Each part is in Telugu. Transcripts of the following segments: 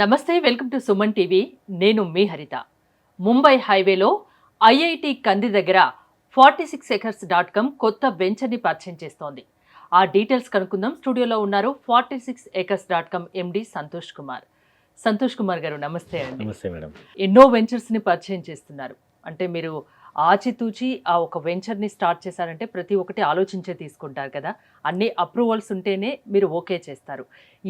నమస్తే, వెల్కమ్ టు సుమన్ టీవీ. నేను మీ హరిత. ముంబై హైవేలో ఐఐటి కంది దగ్గర 46acres.com కొత్త వెంచర్ని పరిచయం చేస్తోంది. ఆ డీటెయిల్స్ కనుక్కుందాం. స్టూడియోలో ఉన్నారు 46acres.com ఎండి సంతోష్ కుమార్. సంతోష్ కుమార్ గారు నమస్తే అండి. నమస్తే మేడం. ఎన్నో వెంచర్స్ని పరిచయం చేస్తున్నారు. అంటే మీరు ఆచితూచి ఆ ఒక వెంచర్ని స్టార్ట్ చేశారంటే ప్రతి ఒక్కటి ఆలోచించే తీసుకుంటారు కదా. అన్ని అప్రూవల్స్ ఉంటేనే మీరు ఓకే చేస్తారు.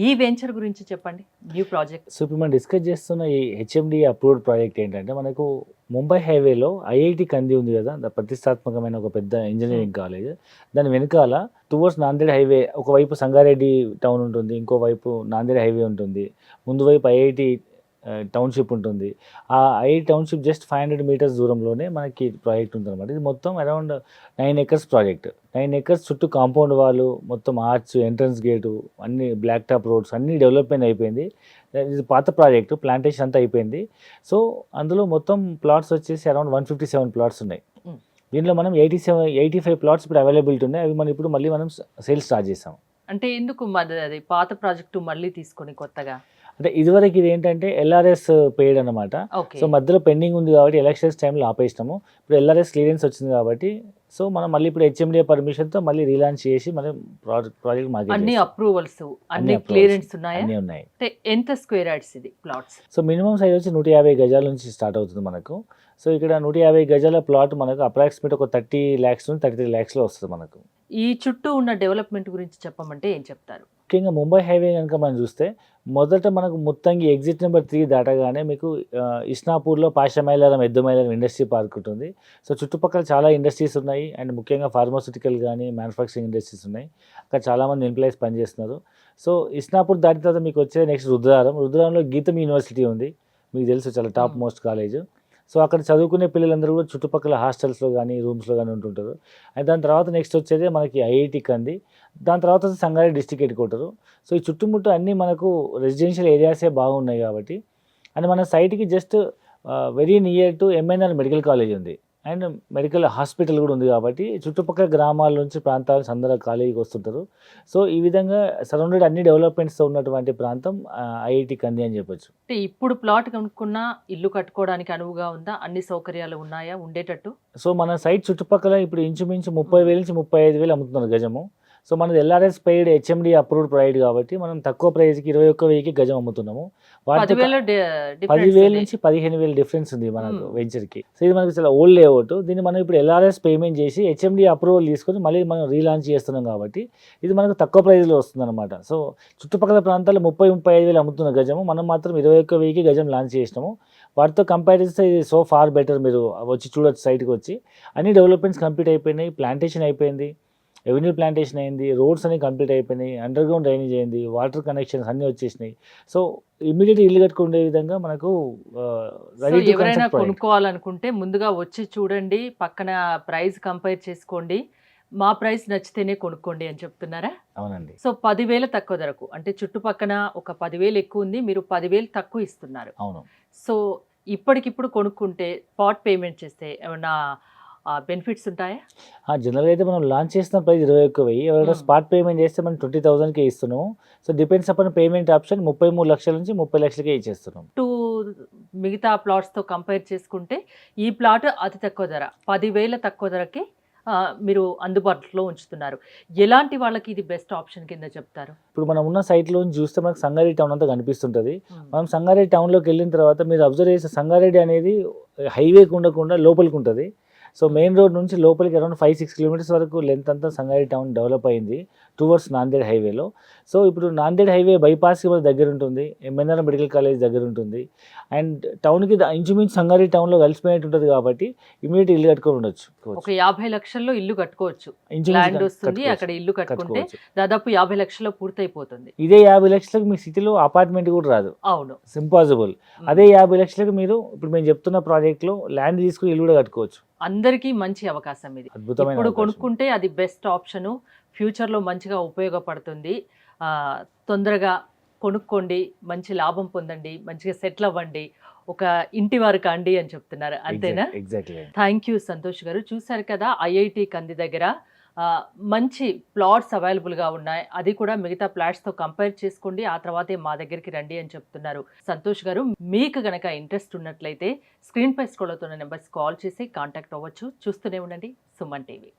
ఈ వెంచర్ గురించి చెప్పండి, న్యూ ప్రాజెక్ట్. సో ఇప్పుడు మనం డిస్కస్ చేస్తున్న ఈ హెచ్ఎండి అప్రూవ్డ్ ప్రాజెక్ట్ ఏంటంటే మనకు ముంబై హైవేలో ఐఐటి కంది ఉంది కదా, ప్రతిష్టాత్మకమైన ఒక పెద్ద ఇంజనీరింగ్ కాలేజ్. దాని వెనకాల టువర్డ్స్ నాందేడ్ హైవే ఒకవైపు సంగారెడ్డి టౌన్ ఉంటుంది, ఇంకోవైపు నాందేడ్ హైవే ఉంటుంది, ముందు వైపు ఐఐటి టౌన్షిప్ ఉంటుంది. ఆ ఐఐటి టౌన్షిప్ జస్ట్ 500 మీటర్స్ దూరంలోనే మనకి ప్రాజెక్ట్ ఉంటుంది అనమాట. ఇది మొత్తం అరౌండ్ 9 acres ప్రాజెక్ట్. 9 acres చుట్టూ కాంపౌండ్ వాళ్ళు, మొత్తం ఆర్చ్, ఎంట్రన్స్ గేటు, అన్ని బ్లాక్ టాప్ రోడ్స్ అన్నీ డెవలప్మెంట్ అయిపోయింది. ఇది పాత ప్రాజెక్టు, ప్లాంటేషన్ అంతా అయిపోయింది. సో అందులో మొత్తం ప్లాట్స్ వచ్చేసి అరౌండ్ 157 ప్లాట్స్ ఉన్నాయి. దీనిలో మనం 85 ప్లాట్స్ ఇప్పుడు అవైలబిలిటీ ఉన్నాయి. అవి మనం ఇప్పుడు మళ్ళీ మనం సేల్స్ స్టార్ట్ చేసాం. అంటే ఎందుకు అది పాత ప్రాజెక్టు మళ్ళీ తీసుకొని కొత్తగా? అంటే ఇదివరకు ఇది ఏంటంటే ఎల్ఆర్ఎస్ పెయిడ్ అనమాట. సో మధ్యలో పెండింగ్ ఉంది కాబట్టి ఎలక్షన్స్ టైంలో ఆపేసినాము. ఇప్పుడు ఎల్ఆర్ఎస్ క్లియరెన్స్ వచ్చింది కాబట్టి సో మనం మళ్ళీ ఇప్పుడు హెచ్ఎండిఏ పర్మిషన్తో మళ్ళీ రీలాంచ్ చేసి మనం ప్రాజెక్ట్ మార్కెట్ అన్ని అప్రూవల్స్ అన్ని క్లియరెన్స్ ఉన్నాయా? అన్నీ ఉన్నాయి. ఎంత స్క్వేర్ యార్డ్స్ ఇది ప్లాట్స్? సో మినిమం సైజ్ వచ్చి 150 గజాల నుంచి స్టార్ట్ అవుతుంది మనకు. సో ఇక్కడ 150 గజాల ప్లాట్ మనకు అప్రాక్సిమేట్ ఒక 30 lakhs నుంచి 33 lakhsలో వస్తుంది మనకు. ఈ చుట్టూ ఉన్న డెవలప్మెంట్ గురించి చెప్పమంటే ఏం చెప్తారు? ముఖ్యంగా ముంబై హైవే కనుక మనం చూస్తే మొదట మనకు ముత్తంగి ఎగ్జిట్ నెంబర్ 3 దాటగానే మీకు ఇస్నాపూర్లో పాషమైలారం, ఎద్దుమైలారం ఇండస్ట్రీ పార్క్ ఉంటుంది. సో చుట్టుపక్కల చాలా ఇండస్ట్రీస్ ఉన్నాయి అండ్ ముఖ్యంగా ఫార్మాస్యూటికల్ కానీ మ్యానుఫ్యాక్చరింగ్ ఇండస్ట్రీస్ ఉన్నాయి. అక్కడ చాలామంది ఎంప్లాయీస్ పనిచేస్తున్నారు. సో ఇస్నాపూర్ దాటిన తర్వాత మీకు వచ్చే నెక్స్ట్ రుద్రారంలో గీతం యూనివర్సిటీ ఉంది, మీకు తెలుసు, చాలా టాప్ మోస్ట్ కాలేజ్. సో అక్కడ చదువుకునే పిల్లలందరూ కూడా చుట్టుపక్కల హాస్టల్స్లో కానీ రూమ్స్లో కానీ ఉంటుంటారు. అండ్ దాని తర్వాత నెక్స్ట్ వచ్చేది మనకి ఐఐటి కంది, దాని తర్వాత Sangareddy district head quarter. So ఈ చుట్టుముట్టు అన్నీ మనకు రెసిడెన్షియల్ ఏరియాసే బాగున్నాయి కాబట్టి, అండ్ మన సైట్కి just very near to MNR medical college ఉంది అండ్ మెడికల్ హాస్పిటల్ కూడా ఉంది కాబట్టి చుట్టుపక్కల గ్రామాల నుంచి ప్రాంతాల నుంచి అందరూ కాలేజీకి వస్తుంటారు. సో ఈ విధంగా సరౌండెడ్ అన్ని డెవలప్మెంట్స్తో ఉన్నటువంటి ప్రాంతం ఐఐటి కంది అని చెప్పొచ్చు. అంటే ఇప్పుడు ప్లాట్ కనుక్కున్నా ఇల్లు కట్టుకోవడానికి అనువుగా ఉందా? అన్ని సౌకర్యాలు ఉన్నాయా ఉండేటట్టు? సో మన సైట్ చుట్టుపక్కల ఇప్పుడు ఇంచుమించు 30,000 నుంచి 35,000 అమ్ముతున్నారు గజము. సో మనది LRS paid HMD approved pride కాబట్టి మనం తక్కువ ప్రైస్కి 21,000కి గజం అమ్ముతున్నాము. 10,000 నుంచి 15,000 డిఫరెన్స్ ఉంది మనకు వెంచర్కి. సో ఇది మనకి చాలా ఓల్డ్ లేఅవుట్. దీన్ని మనం ఇప్పుడు ఎల్ఆర్ఎస్ పేమెంట్ చేసి హెచ్ఎండి అప్రూవల్ తీసుకొని మళ్ళీ మనం రీలాంచ్ చేస్తున్నాం కాబట్టి ఇది మనకు తక్కువ ప్రైస్లో వస్తుంది అనమాట. సో చుట్టుపక్కల ప్రాంతాల్లో 30,000-35,000 అమ్ముతున్న గజము, మనం మాత్రం 21,000కి గజం లాంచ్ చేసినాము. వాటితో కంపేర్ చేస్తే ఇది సో ఫార్ బెటర్. మీరు వచ్చి చూడొచ్చు, సైట్కి వచ్చి అన్ని డెవలప్మెంట్స్ కంప్లీట్ అయిపోయినాయి. ప్లాంటేషన్ అయిపోయింది, రెవెన్యూ ప్లాంటేషన్ అయింది, రోడ్స్ అన్ని కంప్లీట్ అయిపోయినాయి, అండర్ గ్రౌండ్ డ్రైనేజ్ అయింది, వాటర్ కనెక్షన్స్ అన్నీ వచ్చేసినాయి. సో ఇమ్మీడియట్ ఇల్లు కట్టుకునే విధంగా మనకు ఎవరైనా కొనుక్కోవాలనుకుంటే ముందుగా వచ్చి చూడండి, పక్కన ప్రైస్ కంపేర్ చేసుకోండి, మా ప్రైస్ నచ్చితేనే కొనుక్కోండి అని చెప్తున్నారా? అవునండి. సో 10,000 తక్కువ ధరకు, అంటే చుట్టుపక్కన ఒక 10,000 ఎక్కువ ఉంది, మీరు 10,000 తక్కువ ఇస్తున్నారు. అవును. సో ఇప్పటికిప్పుడు కొనుక్కుంటే స్పాట్ పేమెంట్ చేస్తే ఏమన్నా బెనిఫిట్స్ ఉంటాయా? జనరల్గా అయితే మనం లాంచ్ చేసిన ప్రైస్ 21,000. ఎవరైనా స్పాట్ పేమెంట్ చేస్తే మనం 20,000కే ఇస్తున్నాము. So depends upon payment option. 33 లక్షల నుంచి 30 లక్షలకే ఇచ్చేస్తున్నాం. మిగతా ప్లాట్స్తో కంపేర్ చేసుకుంటే ఈ ప్లాట్ అతి తక్కువ ధర, 10,000 తక్కువ ధరకి మీరు అందుబాటులో ఉంచుతున్నారు. ఎలాంటి వాళ్ళకి ఇది బెస్ట్ ఆప్షన్ కింద చెప్తారు? ఇప్పుడు మనం ఉన్న సైట్లో చూస్తే మనకు సంగారెడ్డి టౌన్ అంతా కనిపిస్తుంటుంది. మనం సంగారెడ్డి టౌన్లోకి వెళ్ళిన తర్వాత మీరు అబ్జర్వ్ చేస్తే సంగారెడ్డి అనేది హైవేకి ఉండకుండా లోపలికి ఉంటుంది. సో మెయిన్ రోడ్ నుంచి లోపలికి అరౌండ్ 5-6 కిలోమీటర్స్ వరకు లెంత్ అంతా సంగారెడ్డి టౌన్ డెవలప్ అయింది టువర్డ్స్ నాందేడ్ హైవేలో. సో ఇప్పుడు నాందేడ్ హైవే బైపాస్కి దగ్గర ఉంటుంది, ఎంఎన్ఆర్ మెడికల్ కాలేజ్ దగ్గర ఉంటుంది అండ్ టౌన్కి ఇంచుమించు సంగారెడ్డి టౌన్లో కలిసిపోయినట్టు ఉంటుంది కాబట్టి ఇమీడియట్ ఇల్లు కట్టుకొని ఉండొచ్చు. ఒక 50 లక్షల్లో ఇల్లు కట్టుకోవచ్చు, ల్యాండ్ వస్తుంది, అక్కడ ఇల్లు కట్టుకుంటే దాదాపు 50 లక్షల్లో పూర్తయిపోతుంది. ఇదే 50 లక్షలకు మీ సిటీలో అపార్ట్మెంట్ కూడా రాదు. అవును, ఇంపాసిబుల్. అదే 50 లక్షలకు మీరు ఇప్పుడు మేము చెప్తున్న ప్రాజెక్ట్లో ల్యాండ్ తీసుకుని ఇల్లు కూడా కట్టుకోవచ్చు. అందరికీ మంచి అవకాశం ఇది. ఇప్పుడు కొనుక్కుంటే అది బెస్ట్ ఆప్షను, ఫ్యూచర్లో మంచిగా ఉపయోగపడుతుంది. తొందరగా కొనుక్కోండి, మంచి లాభం పొందండి, మంచిగా సెటిల్ అవ్వండి, ఒక ఇంటి వారు కాండి అని చెప్తున్నారు, అంతేనా? ఎగ్జాక్ట్లీ. థ్యాంక్ యూ సంతోష్ గారు. చూశారు కదా, ఐఐటి కంది దగ్గర మంచి ప్లాట్స్ అవైలబుల్గా ఉన్నాయి, అది కూడా మిగతా ప్లాట్స్తో కంపేర్ చేసుకోండి, ఆ తర్వాతే మా దగ్గరికి రండి అని చెప్తున్నారు సంతోష్ గారు. మీకు గనక ఇంట్రెస్ట్ ఉన్నట్లయితే స్క్రీన్ పై స్క్రోల్ అవుతున్న నెంబర్స్ కాల్ చేసి కాంటాక్ట్ అవ్వచ్చు. చూస్తూనే ఉండండి సుమన్ టీవీ.